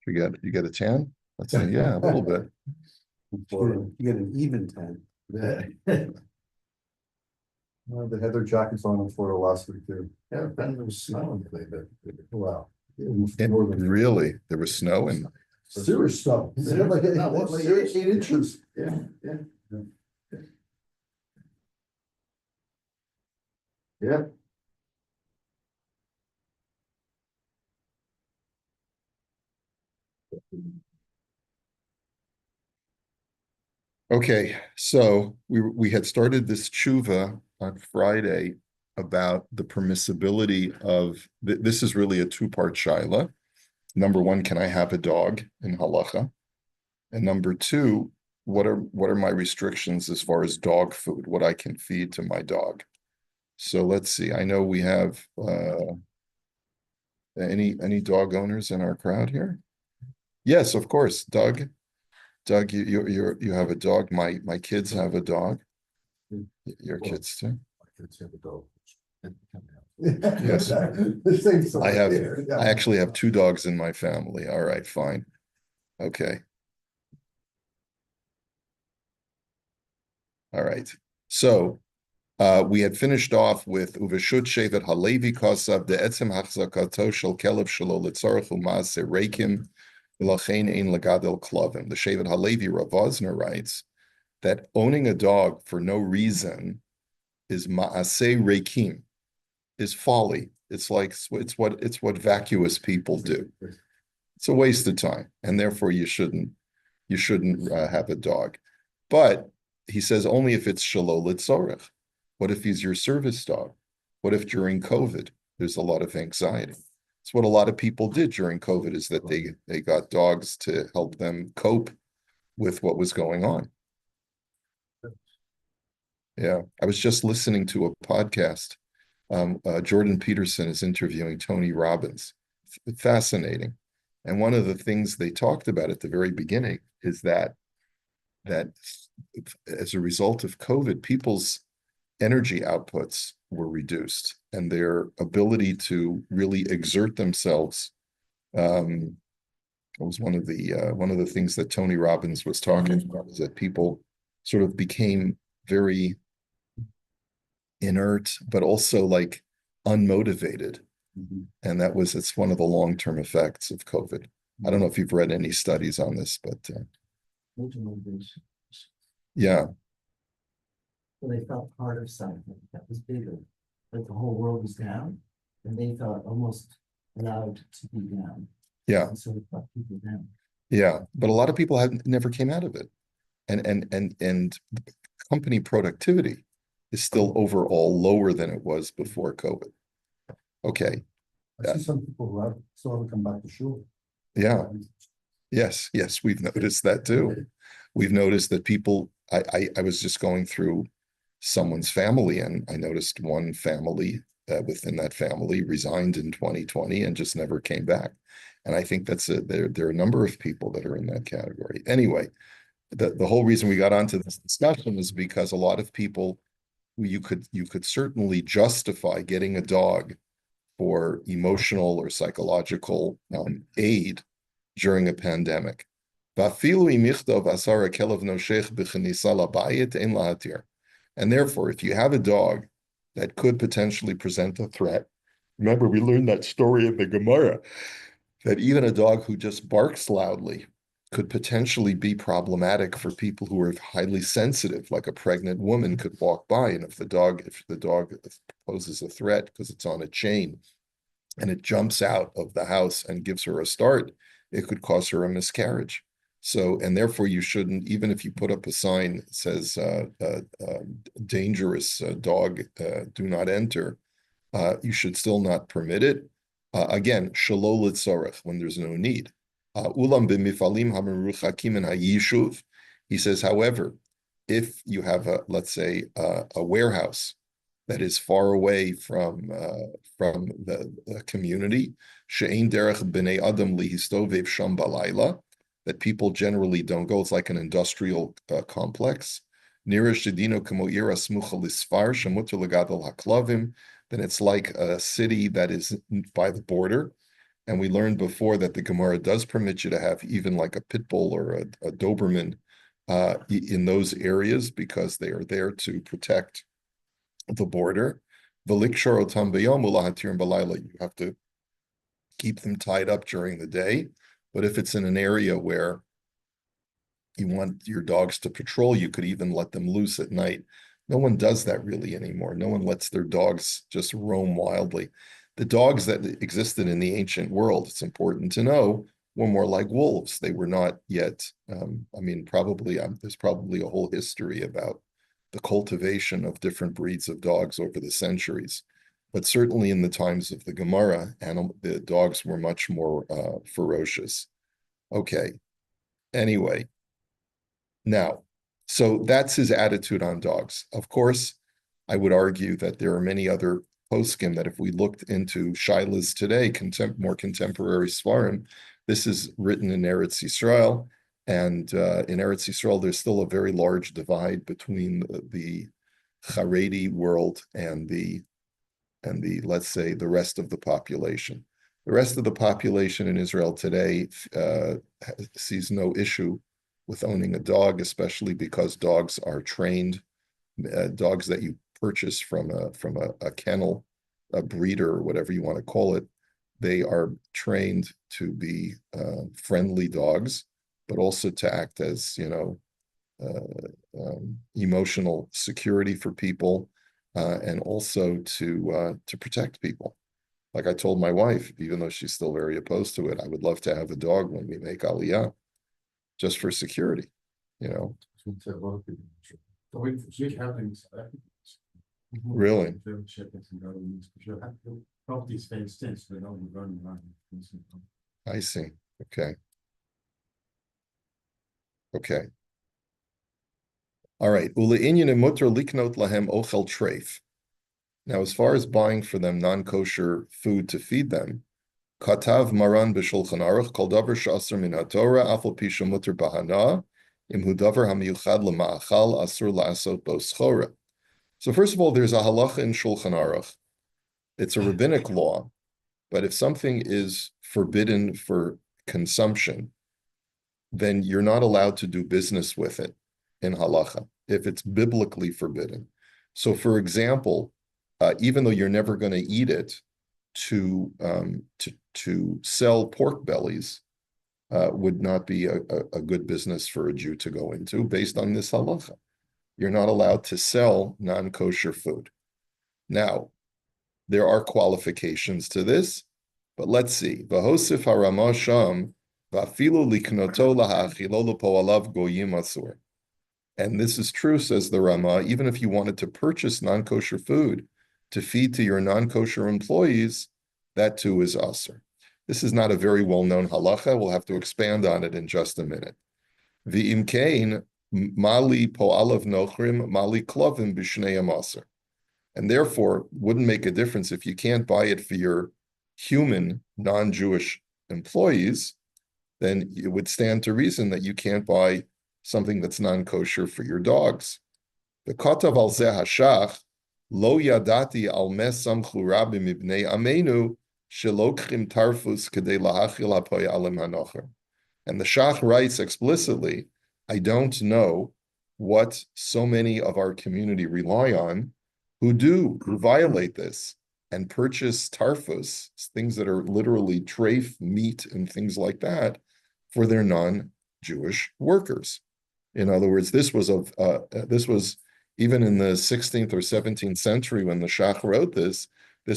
You get a tan? That's a, yeah, a little bit. You get an even 10. They had their jackets on in Florida last week too. Yeah, then there was snow in Cleveland. Wow. Really, there was snow and Serious snow. They had like eight inches. Yeah. Yeah. okay. So we had started this tshuva on Friday about the permissibility of this is really a two-part shaila. Number one, can I have a dog in halacha? And number two, what are my restrictions as far as dog food, what I can feed to my dog? So let's see. I know we have any dog owners in our crowd here? Yes, of course. Doug. Doug, you have a dog. My kids have a dog. Your kids too? My kids have a dog. Yes. I actually have two dogs in my family. All right, fine. Okay. All right. So we had finished off with Uveshut Shevet Halevi Kosav de Etzem Hachzakato Shel Kelev Shelo Litzarach Umaase Reikim V'Lachein Ein Lagadel Klavim. The Shevet Halevi Rav Wosner writes that owning a dog for no reason is Maaseh Reikim, is folly. It's what vacuous people do. It's a waste of time, and therefore you shouldn't have a dog. But he says only if it's Shelo Litzarach. What if he's your service dog? What if during COVID, there's a lot of anxiety? It's what a lot of people did during COVID is that they got dogs to help them cope with what was going on. Yeah, I was just listening to a podcast. Jordan Peterson is interviewing Tony Robbins. Fascinating. And one of the things they talked about at the very beginning is that as a result of COVID, people's energy outputs were reduced and their ability to really exert themselves was one of the things that Tony Robbins was talking about, is that people sort of became very inert, but also like unmotivated. And it's one of the long-term effects of COVID. I don't know if you've read any studies on this, but yeah. So they felt part of something that was bigger, like the whole world was down, and they felt almost allowed to be down. Yeah. And so it brought people down. Yeah, but a lot of people never came out of it, and company productivity is still overall lower than it was before COVID. Okay. I see some people who still haven't come back to shul. Yeah. Yes, we've noticed that too. We've noticed that people. I was just going through someone's family, and I noticed one family within that family resigned in 2020 and just never came back. And I think there are a number of people that are in that category. Anyway, the whole reason we got onto this discussion is because a lot of people, you could certainly justify getting a dog for emotional or psychological aid during a pandemic. And therefore, if you have a dog that could potentially present a threat, remember we learned that story in the Gemara, that even a dog who just barks loudly could potentially be problematic for people who are highly sensitive, like a pregnant woman could walk by, and if the dog poses a threat because it's on a chain and it jumps out of the house and gives her a start, it could cause her a miscarriage. So, and therefore you shouldn't, even if you put up a sign that says dangerous dog, do not enter, you should still not permit it. Again, shelo litzorech, when there's no need. Ulam b'mifalim ha'meruchakim in ha'yishuv. He says, however, if you have let's say a warehouse that is far away from the community, she'ein derech b'nei adam lihistovev sham balayla, that people generally don't go. It's like an industrial complex. Nira shedino kamo ira smucha lisfar shemuter legadol haklavim. Then it's like a city that is by the border, And we learned before that the Gemara does permit you to have even like a pit bull or a Doberman in those areas because they are there to protect the border. You have to keep them tied up during the day. But if it's in an area where you want your dogs to patrol, you could even let them loose at night. No one does that really anymore. No one lets their dogs just roam wildly. The dogs that existed in the ancient world, it's important to know, were more like wolves. They were not yet, probably there's probably a whole history about the cultivation of different breeds of dogs over the centuries. But certainly in the times of the Gemara, the dogs were much more ferocious. Okay. Anyway, now, so that's his attitude on dogs. Of course, I would argue that there are many other poskim that if we looked into Shilas today, more contemporary Svarim, this is written in Eretz Yisrael, and in Eretz Yisrael, there's still a very large divide between the Haredi world and the let's say the rest of the population. The rest of the population in Israel today sees no issue with owning a dog, especially because dogs are trained, dogs that you purchase from a kennel, a breeder, or whatever you want to call it. They are trained to be friendly dogs, but also to act as, emotional security for people, and also to protect people. Like I told my wife, even though she's still very opposed to it, I would love to have a dog when we make Aliyah, just for security, Really? I see. Okay. Okay. All right. Now, as far as buying for them non-kosher food to feed them, Katav Maran b'Shulchan Aruch Kol Davar She'asur Min HaTorah Afal Pi Shemuter Bahana Im Hu Davar HaMiyuchad LeMa'achal Asur La'asot Bo Schora. So first of all, there's a halacha in Shulchan Aruch. It's a rabbinic law, but if something is forbidden for consumption, then you're not allowed to do business with it in halacha if it's biblically forbidden. So, for example, even though you're never going to eat it, to sell pork bellies would not be a good business for a Jew to go into based on this halacha. You're not allowed to sell non-kosher food. Now, there are qualifications to this, but let's see. V'hosif harama sham v'afilu liknoto lahachilo lepoalav goyim asur. And this is true, says the Rama, even if you wanted to purchase non-kosher food to feed to your non-kosher employees, that too is asur. This is not a very well-known halacha. We'll have to expand on it in just a minute. V'imkein mali po'alav nochrim mali klovim b'shnei asur. And therefore, wouldn't make a difference if you can't buy it for your human, non-Jewish employees, then it would stand to reason that you can't buy something that's non-kosher for your dogs. The Katav al Zeh Hashach, Lo Yadati al Mes Samchu Rabim Ibnei Amenu, Shelokchim Tarfus Kedei Lahachil Hapoy Alim Hanocher. And the Shach writes explicitly, I don't know what so many of our community rely on who violate this and purchase tarfus, things that are literally treif, meat, and things like that, for their non-Jewish workers. In other words, this was even in the 16th or 17th century when the Shach wrote this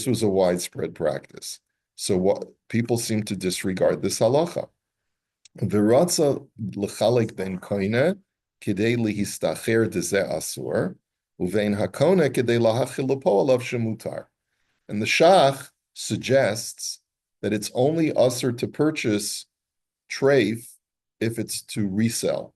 was a widespread practice. So what people seem to disregard this halacha. V'ratza l'chalek ben koine kidei lihistacher deze asur uvein hakone kidei lahachil lepo alav shemutar. And the Shach suggests that it's only asur to purchase treif if it's to resell.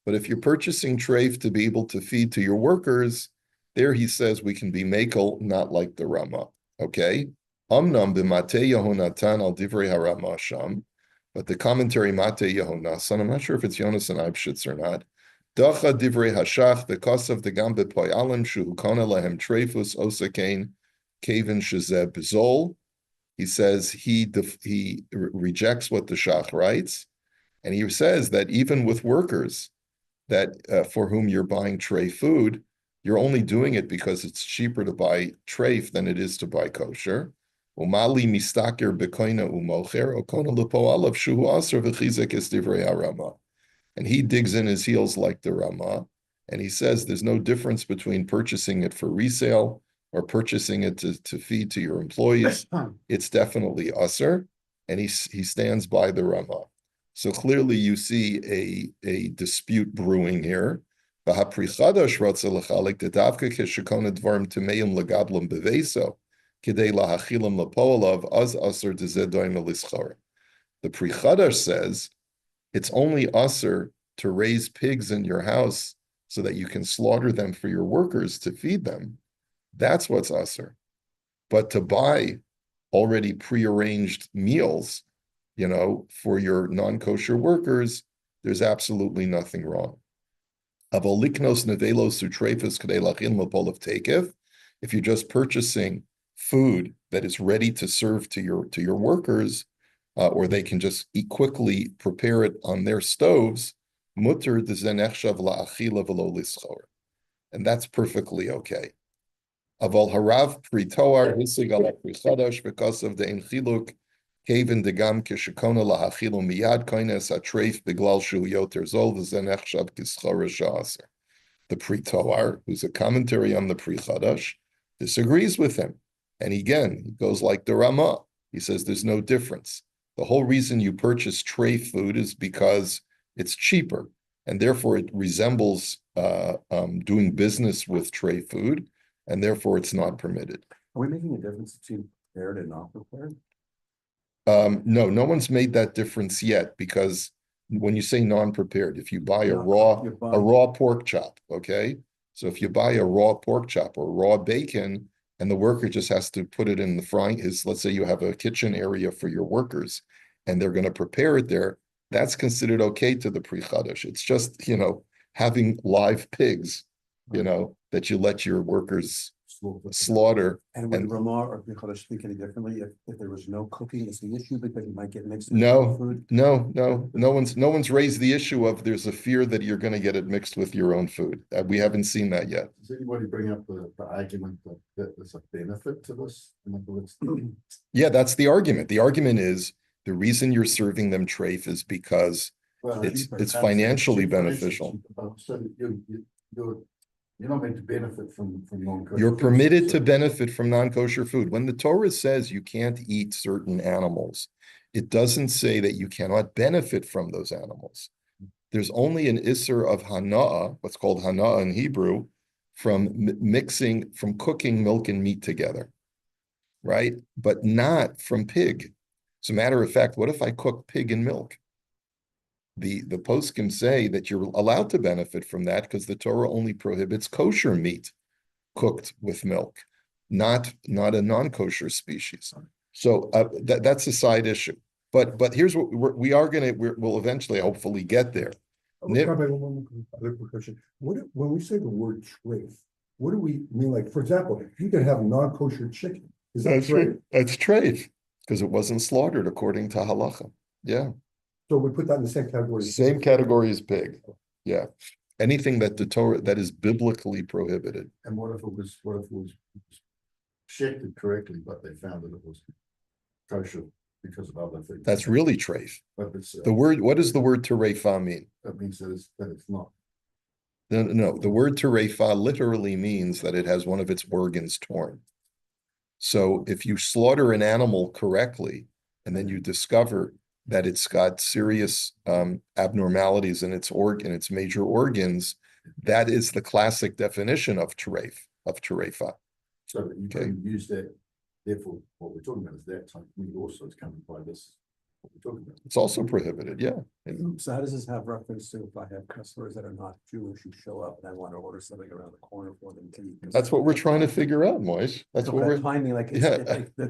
But if you're purchasing treif to be able to feed to your workers, there he says we can be makel, not like the Rama. Okay? Amnam b'matei Yehonatan al divrei harama sham. But the commentary Matei Yehonasan, I'm not sure if it's Yonasan Eibschitz or not. Dacha divrei hashach v'kosav degam b'poi alim shu kona lehem treifus osakein kevin shezeh b'zol. he says he rejects what the Shach writes, and he says that even with workers that for whom you're buying tray food, you're only doing it because it's cheaper to buy treif than it is to buy kosher. Umali mistaker bekoina umocher okona lepoalav shuhu aser v'chizek es divrei harama. And he digs in his heels like the Rama, and he says there's no difference between purchasing it for resale or purchasing it to feed to your employees. It's definitely aser, and he stands by the Rama. So clearly you see a dispute brewing here. Kedei lahachilam lepoalav az aser dezedoim elischara. The Pri Chadash says it's only aser to raise pigs in your house so that you can slaughter them for your workers to feed them. That's what's aser. But to buy already prearranged meals, for your non-kosher workers, there's absolutely nothing wrong. If you're just purchasing food that is ready to serve to your workers, or they can just quickly prepare it on their stoves, mutter dezenechshav la'achila v'lo lischor, and that's perfectly okay. Aval harav pri toar hisig ala pri chadash because of the enchiluk kaven degam kishakona la'achilo miyad koines atreif beglal shu yoter zol v'zenechshav kischora sha'aser. The Pri Toar, who's a commentary on the Pri Chadash, disagrees with him, and again he goes like the Rama. He says there's no difference. The whole reason you purchase tray food is because it's cheaper, and therefore it resembles doing business with tray food, and therefore it's not permitted. Are we making a difference between prepared and not prepared? No one's made that difference yet, because when you say non-prepared, if you buy a raw pork chop, okay? So if you buy a raw pork chop or raw bacon, and the worker just has to put it in the frying, let's say you have a kitchen area for your workers, and they're going to prepare it there, that's considered okay to the Pri Chadash. It's just, having live pigs, that you let your workers slaughter. And would Ramah or Pri Chadash think any differently if there was no cooking? Is the issue because you might get mixed with food? No one's raised the issue of there's a fear that you're going to get it mixed with your own food. We haven't seen that yet. Does anybody bring up the argument that there's a benefit to this? Yeah, that's the argument. The argument is the reason you're serving them treif is because it's financially beneficial. So you're not meant to benefit from non-kosher. You're permitted to benefit from non-kosher food. When the Torah says you can't eat certain animals, it doesn't say that you cannot benefit from those animals. There's only an isser of hana'ah, what's called hana'ah in Hebrew, from cooking milk and meat together, right? But not from pig. As a matter of fact, what if I cook pig and milk? The poskim say that you're allowed to benefit from that because the Torah only prohibits kosher meat cooked with milk, not a non-kosher species. So that's a side issue. But here's what we'll eventually hopefully get there. When we say the word treif, what do we mean? Like, for example, you can have non-kosher chicken. Is that treif? That's treif because it wasn't slaughtered according to halacha. Yeah. So we put that in the same category. Same category as pig. Yeah. Anything that the Torah that is biblically prohibited. And what if it was checked correctly, but they found that it was kosher because of other things? That's really treif. But it's, What does the word terefa mean? That means that it's not. No, the word terefa literally means that it has one of its organs torn. So if you slaughter an animal correctly, and then you discover that it's got serious abnormalities in its major organs, that is the classic definition of terefa. So that you can use that. Therefore, what we're talking about is that type of meat also is coming by this. What we're talking about. It's also prohibited, yeah. So how does this have reference to if I have customers that are not Jewish who show up and I want to order something around the corner for them to eat? That's what we're trying to figure out, Moish. That's what we're timing, like,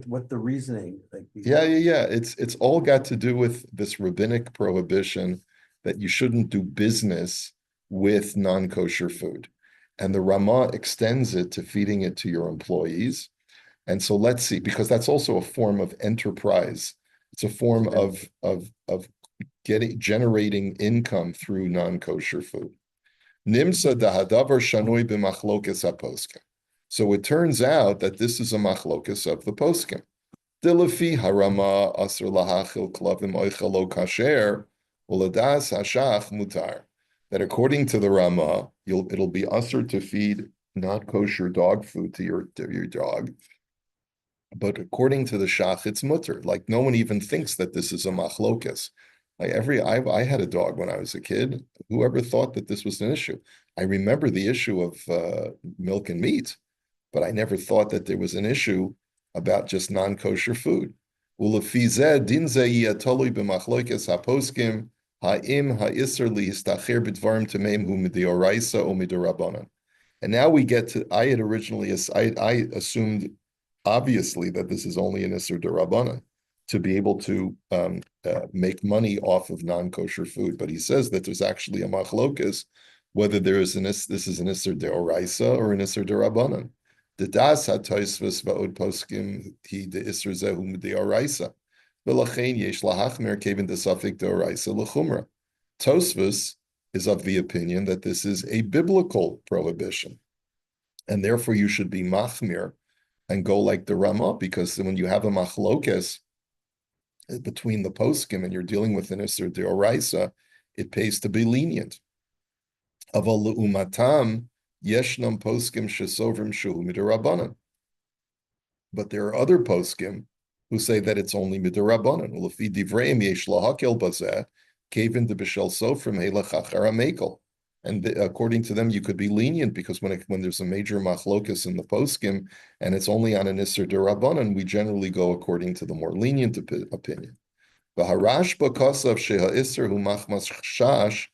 what the reasoning, like. Yeah. It's all got to do with this rabbinic prohibition that you shouldn't do business with non-kosher food. And the Ramah extends it to feeding it to your employees. And so let's see, because that's also a form of enterprise. It's a form of generating income through non-kosher food. Nimsa dahadavar shanoi b'machlokes haposkim. So it turns out that this is a machlokes of the poskim. Dilafi harama asr lahachil klavim oichalo kasher uladas hashach mutar. That according to the Rama, it'll be usher to feed non-kosher dog food to your dog. But according to the Shach, it's mutter. Like no one even thinks that this is a machlokas. Like I had a dog when I was a kid. Whoever thought that this was an issue? I remember the issue of milk and meat, but I never thought that there was an issue about just non-kosher food. And now we get to, I had originally, I assumed obviously that this is only an Isser D'Rabbanan, to be able to make money off of non-kosher food. But he says that there's actually a machlokas, whether this is an Isser D'Oraisa or an Isser D'Rabbanan. The das ha-toisvus va'od poskim he de Isser zehu D'Oraisa. V'lachein yesh lahachmer kevin desafik D'Oraisa l'chumra. Tosvus is of the opinion that this is a biblical prohibition, and therefore you should be machmir and go like the Rama, because when you have a machlokes between the poskim and you're dealing with an Isser D'Oraisa, it pays to be lenient. Aval le'umatam yeshnam poskim shesovrim shuhu mid'Rabbanan. But there are other poskim who say that it's only mid'Rabbanan. Ulefi divreim yesh lahakel bazeh kevin de b'shel sofrim heilach achar hamekel. And according to them, you could be lenient because when there's a major machlokus in the poskim and it's only on an Isser D'Rabbanan, we generally go according to the more lenient opinion. V'harashba kasav sheha Isser hu machmas shash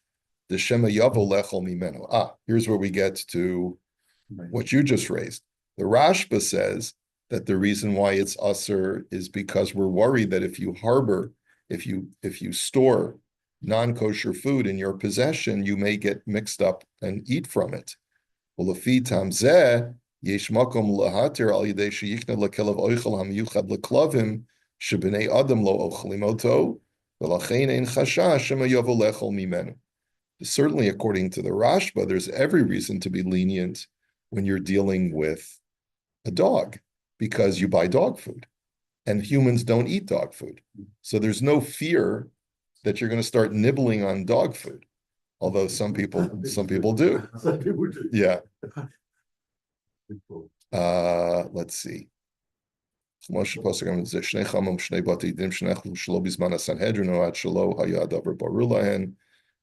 d'shema yavo lechol mimenu. Here's where we get to what you just raised. The Rashba says that the reason why it's Usser is because we're worried that if you store non-kosher food in your possession, you may get mixed up and eat from it. Well, yesh makom lahatir al yidei sheyikna lekelav oichel hamiyuchad leklavim shebnei adam lo ochlim oto v'lachein ein chashash shema yovo lechol mimenu. Certainly, according to the Rashba, there's every reason to be lenient when you're dealing with a dog, because you buy dog food, and humans don't eat dog food, so there's no fear that you're going to start nibbling on dog food, although some people do. Some people do. Yeah. Let's see.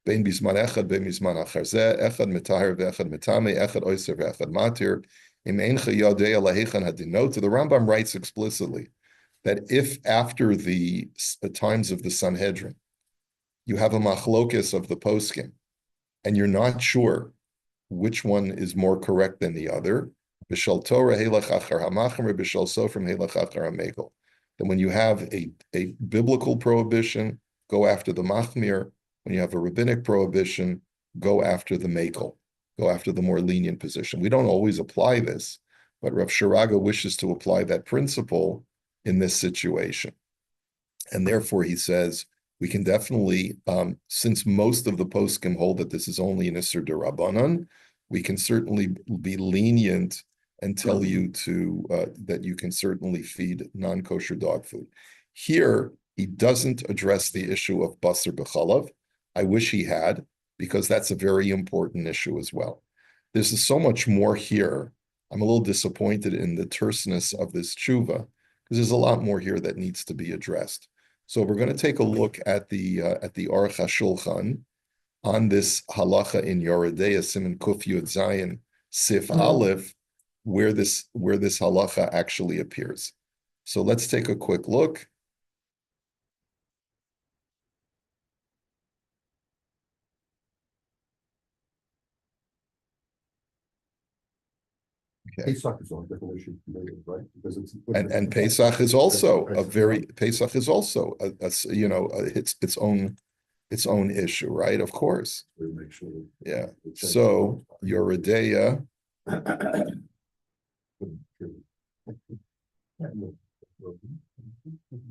Bein bisman echad, bein bisman achar zeh, echad metaher ve'echad metame, echad oiser ve'echad matir. Im eincha yodei alahechan hadinot. The Rambam writes explicitly that if after the times of the Sanhedrin, you have a machlokes of the poskim, and you're not sure which one is more correct than the other, b'shal Torah heilach achar hamachmer, b'shal sofrim heilach achar hamekel. Then when you have a biblical prohibition, go after the machmir. When you have a rabbinic prohibition, go after the mekel, go after the more lenient position. We don't always apply this, but Rav Shiraga wishes to apply that principle in this situation. And therefore he says, we can definitely, since most of the poskim hold that this is only an Isser D'Rabbanan, we can certainly be lenient and tell you that you can certainly feed non-kosher dog food. Here, he doesn't address the issue of basar b'chalav. I wish he had, because that's a very important issue as well. There's so much more here. I'm a little disappointed in the terseness of this tshuva, because there's a lot more here that needs to be addressed. So we're going to take a look at the Aruch HaShulchan on this halacha in Yoredeya Siman Kuf Yud Zayin Sif Aleph, where this halacha actually appears. So let's take a quick look. Okay. Pesach is on a different issue, right? Because it's and Pesach is also Pesach is also its own issue, right? Of course. Make sure. Yeah. So Yoredeya. Give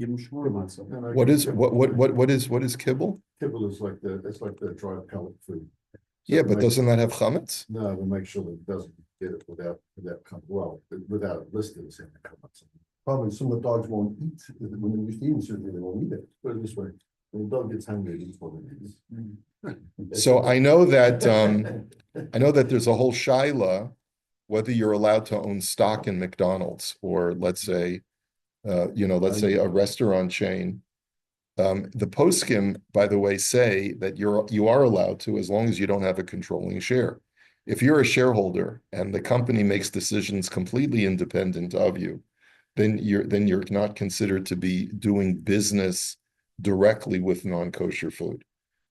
them shawarma, so. What is kibble? Kibble is like it's like the dry pellet food. So Yeah, to but make- doesn't that have chametz? No, to make sure that it doesn't get it without it listed as having chametz. Probably some of the dogs won't eat, when they're used to eating, certainly they won't eat it. Put it this way, when the dog gets hungry, it eats what it eats. So I know that there's a whole shaila whether you're allowed to own stock in McDonald's or let's say a restaurant chain. The poskim, by the way, say that you are allowed to as long as you don't have a controlling share. If you're a shareholder and the company makes decisions completely independent of you, then you're not considered to be doing business directly with non-kosher food.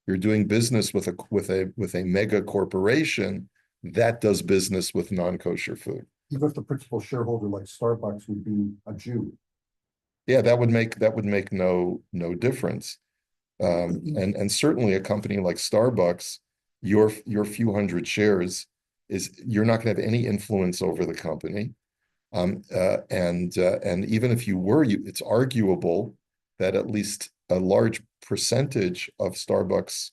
You're doing business with a mega corporation that does business with non-kosher food. Even if the principal shareholder like Starbucks would be a Jew. Yeah, that would make no difference. And certainly a company like Starbucks, your few hundred shares you're not going to have any influence over the company. And even if you were, it's arguable that at least a large percentage of Starbucks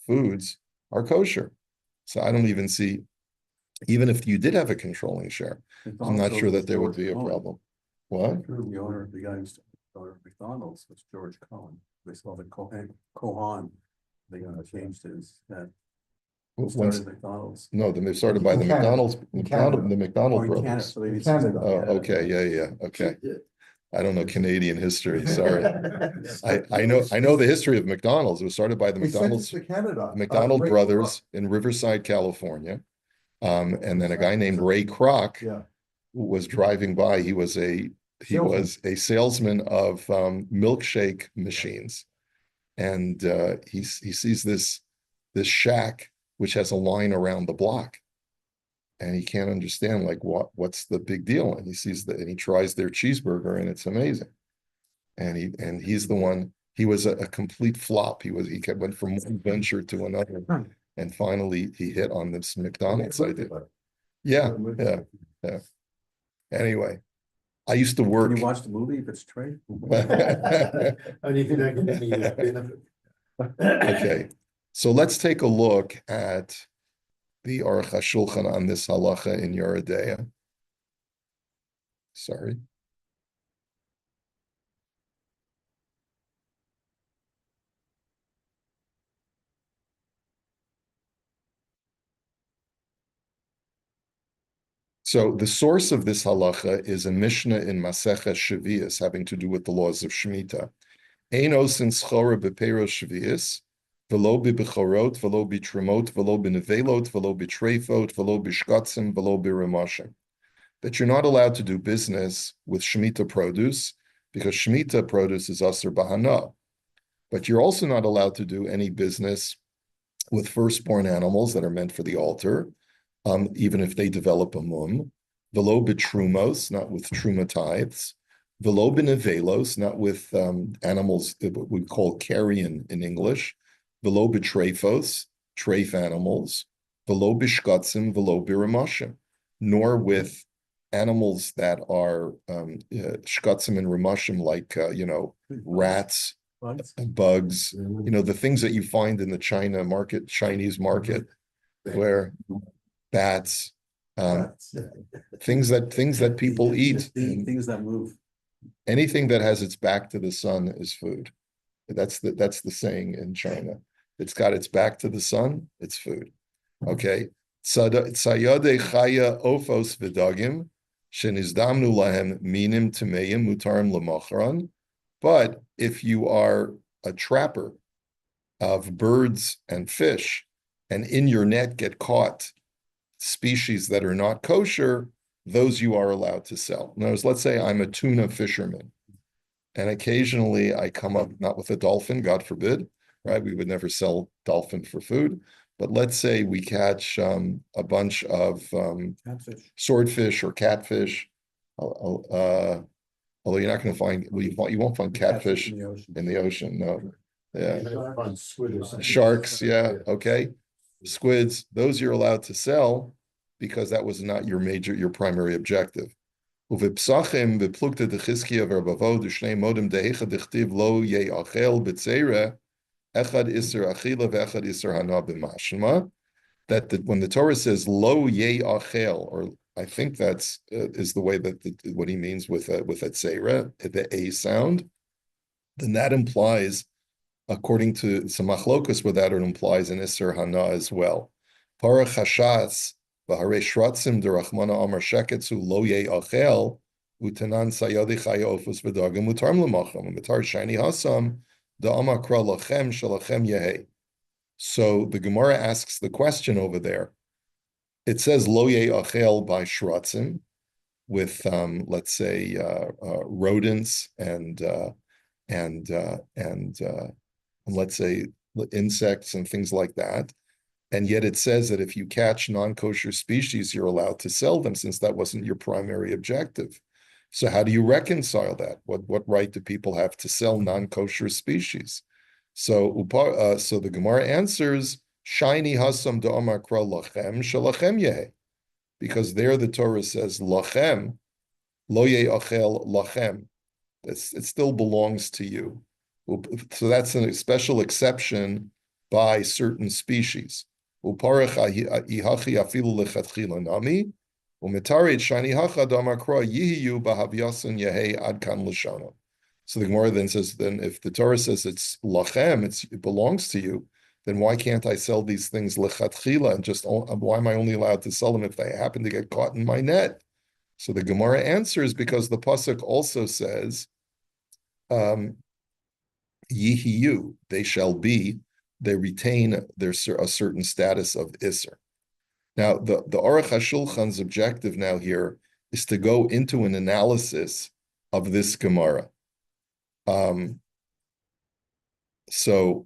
foods are kosher. So I don't even see, even if you did have a controlling share, I'm not sure that there would be a problem. What? The owner of the guy who's the owner of McDonald's was George Cohen. They saw the Cohen. They changed his that. Started McDonald's. No, then they started by In the Canada. McDonald, the McDonald Or in Canada, brothers. so they In used to- Canada. Oh, okay, yeah, okay. I don't know Canadian history, sorry. I know the history of McDonald's. It was started by the They sent McDonald's us to Canada. McDonald Ray brothers in Riverside, California. And then a guy named Ray Kroc Yeah. who was driving by. He was a salesman of milkshake machines, and he sees this shack which has a line around the block, and he can't understand like what's the big deal. And he sees and he tries their cheeseburger, and it's amazing. And he's the one. He was a complete flop. He went from one venture to another, and finally he hit on this McDonald's idea. Yeah. Anyway, I used to work. Can you watch the movie if it's trade? Anything that can be a benefit. Okay, so let's take a look at the Aruch HaShulchan on this halacha in Yeridea. Sorry. So the source of this halacha is a Mishnah in Maseches Shavios having to do with the laws of Shemitah. Ein osin schora b'peiros Shavios, v'lo b'bechorot, v'lo b'trumot, v'lo b'nevelot, v'lo b'treifot, v'lo b'shkatzim, v'lo b'ramashim. That you're not allowed to do business with Shemitah produce because Shemitah produce is aser b'hana. But you're also not allowed to do any business with firstborn animals that are meant for the altar, even if they develop a mum. V'lo b'trumos, not with truma tithes. V'lo b'nevelos, not with animals that we call carrion in English. V'lo b'treifos, treif animals. V'lo b'shkatzim, v'lo b'ramashim, nor with animals that are shkatzim and ramashim, like rats, bugs, the things that you find in the Chinese market, where bats, things that people eat. Things that move. Anything that has its back to the sun is food. That's the saying in China. It's got its back to the sun, it's food. Okay. Tzayade chaya ofos v'dagim shenizdamnu lahem minim tameim mutarim lemachran. But if you are a trapper of birds and fish, and in your net get caught species that are not kosher, those you are allowed to sell. In other words, let's say I'm a tuna fisherman, and occasionally I come up, not with a dolphin, God forbid, right? We would never sell dolphin for food. But let's say we catch a bunch of swordfish or catfish. Although you're not going to find, you won't find catfish in the ocean. No. Yeah. Sharks. Yeah. Okay. Squids. Those you're allowed to sell because that was not your primary objective. Uvipsachim v'plukta dechizkiya v'rabavo d'shnei modem dehecha dechtiv lo ye'achel b'tzeira echad iser achila v'echad iser hana b'mashma. That when the Torah says lo ye'achel, or I think that's is the way that what he means with a tzeira, the a sound, then that implies, according to some machlokas, what that implies an iser hana as well. Parach hashas v'harei shratzim derachmana amar sheketzu lo ye'achel utanan sayadi chayofus v'dagim utarm l'macham v'tar shani hasam da'amar kra lachem shalachem yehei. So the Gemara asks the question over there. It says lo ye'achel by shratzim, with let's say rodents and let's say insects and things like that. And yet it says that if you catch non-kosher species, you're allowed to sell them, since that wasn't your primary objective. So how do you reconcile that? What right do people have to sell non-kosher species? So so the Gemara answers, Shiny hasam da'amar kra lachem shalachem yeh, because there the Torah says lachem, lo ye'achel lachem. It still belongs to you. So that's a special exception by certain species. Uparech ihachi afilu lechatchila nami, umetarid shani hacha damar kra yihiyu bahavyasan yehei ad kan l'shana. So the Gemara then says, then if the Torah says it's lachem, it belongs to you, then why can't I sell these things lechatchila, and just why am I only allowed to sell them if they happen to get caught in my net? So the Gemara answers, because the pasuk also says, Yihiyu, they shall be, they retain a certain status of Isser. Now, the Aruch HaShulchan's objective now here is to go into an analysis of this Gemara. So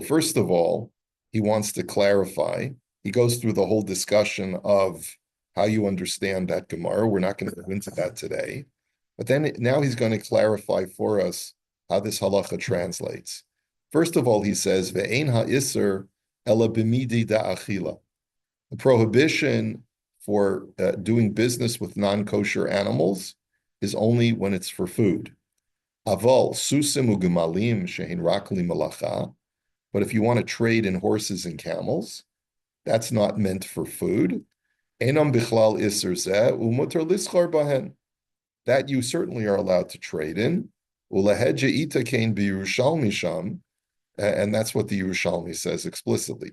first of all, he wants to clarify. He goes through the whole discussion of how you understand that Gemara. We're not going to go into that today. But then now he's going to clarify for us how this halacha translates. First of all, he says, Ve'ein ha'isr ela b'midi da'achila. The prohibition for doing business with non-kosher animals is only when it's for food. Aval susim u'gemalim shehin rakli malacha. But if you want to trade in horses and camels, that's not meant for food. Enam bichlal isr zeh u'mutar lischar bahen. That you certainly are allowed to trade in. Ulahedja ita kain b'Yerushalmi sham, and that's what the Yerushalmi says explicitly.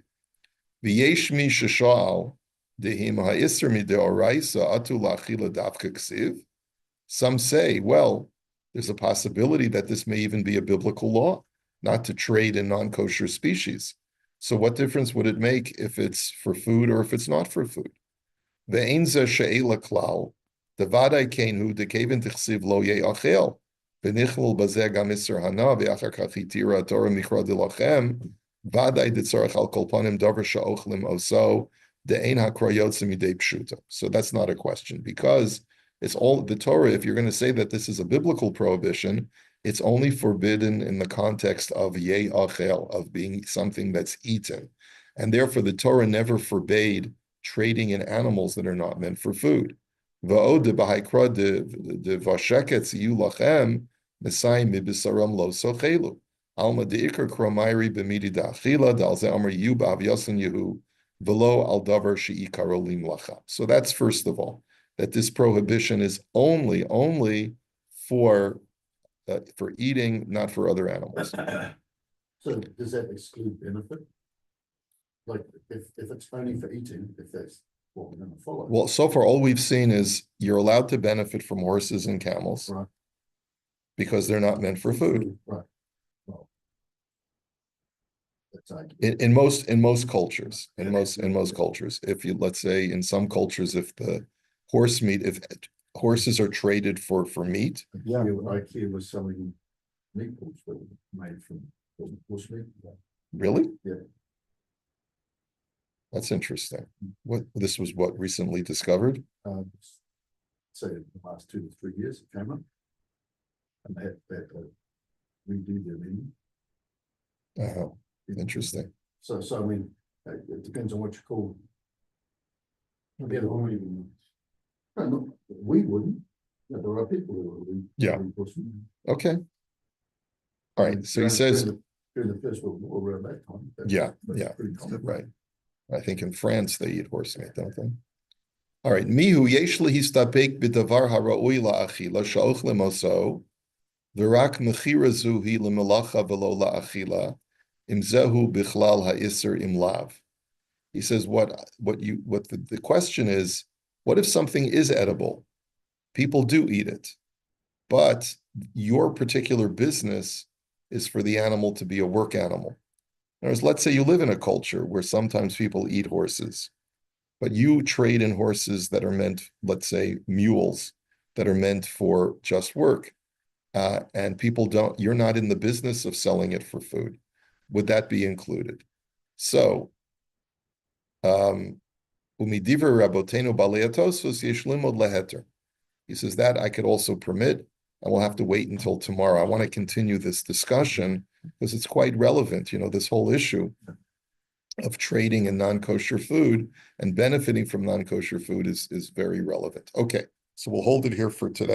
V'yesh mi sheshal dehim ha'isr mideoraisa atu la'achila davka ksiv. Some say, well, there's a possibility that this may even be a biblical law, not to trade in non-kosher species. So what difference would it make if it's for food or if it's not for food? Ve'enza she'ela klal, devadai kenhu dekevin tichsiv lo ye'achel, v'nichlul bazeh gam isser hana, ve'achar kach hitira Torah mikra dilachem, vadai ditzarech al kolpanim davar sha'ochlim oso, de'ein ha'kra yotzim midei pshuta. So that's not a question, because it's all the Torah. If you're going to say that this is a biblical prohibition, it's only forbidden in the context of ye'achel, of being something that's eaten. And therefore the Torah never forbade trading in animals that are not meant for food. Va'od b'haikra de vasheket ziyu lachem nesayim mibisaram lo sochelu. Alma deikar kromairi b'midi da'achila da'al ze amar yu ba'avyasan yehu v'lo al davar she'ikaro lim lacha. So that's first of all, that this prohibition is only for eating, not for other animals. So does that exclude benefit? Like if it's only for eating, if that's what we're going to follow? Well, so far all we've seen is you're allowed to benefit from horses and camels, Right. because they're not meant for food. Right. Well, that's In most cultures, in most cultures, if you, let's say in some cultures, if the horse meat, if horses are traded for meat. Yeah, IKEA was selling meatballs that were made from horse meat. Really? Yeah. That's interesting. This was what recently discovered? Say in the last 2 to 3 years it came up. And they had to redo their menu. Interesting. So I mean, it depends on what you call. Yeah, we wouldn't. Yeah, there are people who are. Yeah. Okay. All right, so he says, During the First World War, around that time. Yeah, that's yeah, pretty common. right. I think in France they eat horse meat, don't they? All right, mihu yesh lehistapek b'davar hara'ui la'achila sha'ochlem oso v'rak mechira zuhi lemelacha v'lo la'achila imzehu bichlal ha'isr imlav. He says the question is, what if something is edible? People do eat it, but your particular business is for the animal to be a work animal. In other words, let's say you live in a culture where sometimes people eat horses, but you trade in horses that are meant, let's say, mules that are meant for just work. And you're not in the business of selling it for food. Would that be included? So, umidiver rabotenu baleatosos yesh limod leheter. He says that I could also permit, and we'll have to wait until tomorrow. I want to continue this discussion because it's quite relevant. This whole issue of trading in non-kosher food and benefiting from non-kosher food is very relevant. Okay, so we'll hold it here for today.